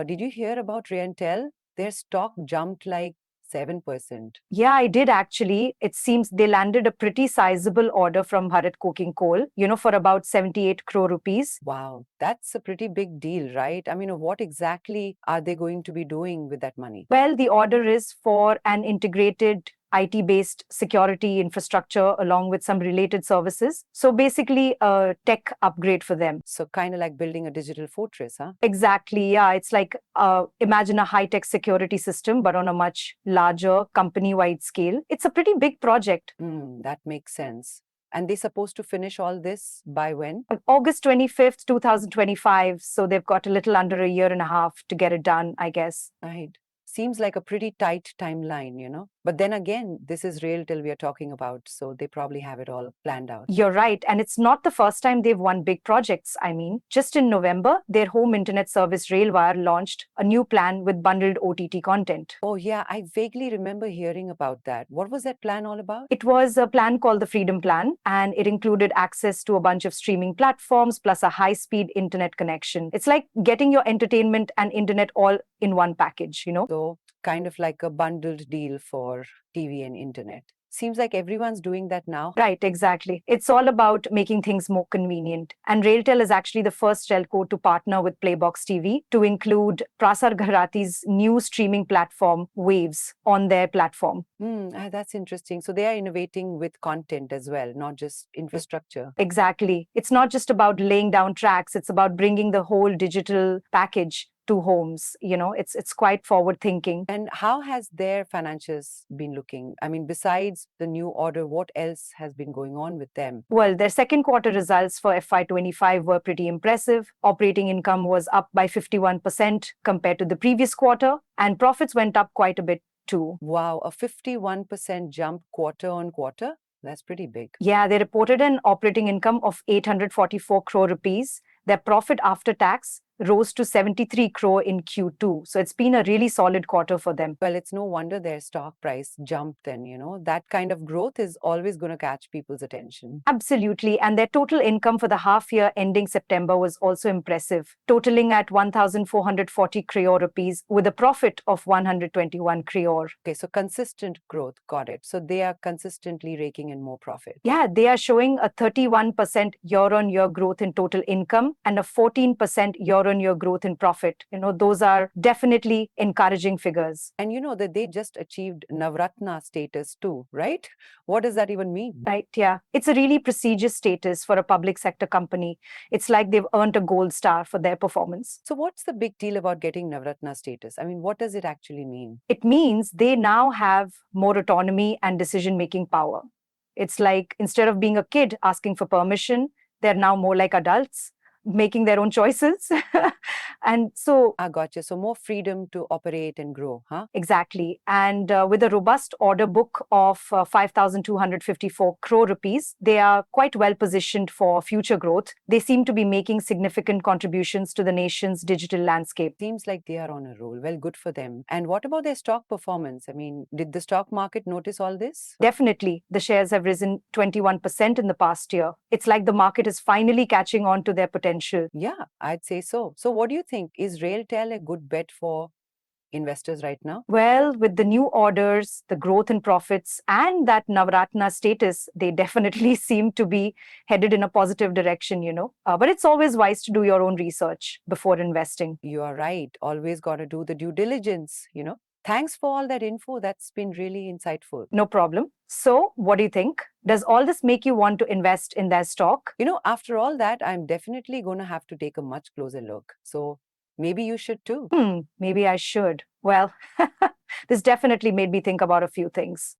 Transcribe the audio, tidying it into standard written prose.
Did you hear about RailTel? Their stock jumped like 7%. Yeah, I did actually. It seems they landed a pretty sizable order from Bharat Coking Coal, for about 78 crore rupees. Wow, that's a pretty big deal, right? I mean, what exactly are they going to be doing with that money? Well, the order is for an integrated IT based security infrastructure along with some related services. So basically, a tech upgrade for them. So, kind of like building a digital fortress, huh? Exactly. Yeah. It's like imagine a high tech security system, but on a much larger company wide scale. It's a pretty big project. That makes sense. And they're supposed to finish all this by when? August 25th, 2025. So they've got a little under a year and a half to get it done, I guess. Right. Seems like a pretty tight timeline. But then again, this is RailTel we are talking about, so they probably have it all planned out. You're right. And it's not the first time they've won big projects. I mean, just in November, their home internet service Railwire launched a new plan with bundled OTT content. Oh, yeah, I vaguely remember hearing about that. What was that plan all about? It was a plan called the Freedom Plan, and it included access to a bunch of streaming platforms plus a high speed internet connection. It's like getting your entertainment and internet all in one package. So, kind of like a bundled deal for TV and internet. Seems like everyone's doing that now. Right, exactly. It's all about making things more convenient. And RailTel is actually the first telco to partner with Playbox TV to include Prasar Gharati's new streaming platform, Waves, on their platform. That's interesting. So they are innovating with content as well, not just infrastructure. Exactly. It's not just about laying down tracks, it's about bringing the whole digital package to homes. It's quite forward thinking. And how has their financials been looking? I mean, besides the new order, what else has been going on with them? Well, their second quarter results for FY25 were pretty impressive. Operating income was up by 51% compared to the previous quarter, and profits went up quite a bit too. Wow, a 51% jump quarter on quarter? That's pretty big. Yeah, they reported an operating income of 844 crore rupees. Their profit after tax rose to 73 crore in Q2. So it's been a really solid quarter for them. Well, it's no wonder their stock price jumped then. That kind of growth is always going to catch people's attention. Absolutely. And their total income for the half year ending September was also impressive, totaling at 1,440 crore rupees with a profit of 121 crore. Okay, so consistent growth. Got it. So they are consistently raking in more profit. Yeah, they are showing a 31% year-on-year growth in total income and a 14% year-on-year growth in profit. Those are definitely encouraging figures. And you know that they just achieved Navratna status too, right? What does that even mean? Right, yeah. It's a really prestigious status for a public sector company. It's like they've earned a gold star for their performance. So what's the big deal about getting Navratna status? I mean, what does it actually mean? It means they now have more autonomy and decision-making power. It's like instead of being a kid asking for permission, they're now more like adults, making their own choices. And so, I gotcha. So more freedom to operate and grow, huh? exactly. And with a robust order book of 5,254 crore rupees, they are quite well positioned for future growth. They seem to be making significant contributions to the nation's digital landscape. Seems like they are on a roll. Well, good for them. And what about their stock performance? I mean, did the stock market notice all this? Definitely, the shares have risen 21% in the past year. It's like the market is finally catching on to their potential. Yeah, I'd say so. So what do you think? Is RailTel a good bet for investors right now? Well, with the new orders, the growth in profits, and that Navratna status, they definitely seem to be headed in a positive direction. But it's always wise to do your own research before investing. You are right. Always got to do the due diligence. Thanks for all that info. That's been really insightful. No problem. So, what do you think? Does all this make you want to invest in their stock? After all that, I'm definitely going to have to take a much closer look. So maybe you should too. Maybe I should. Well, this definitely made me think about a few things.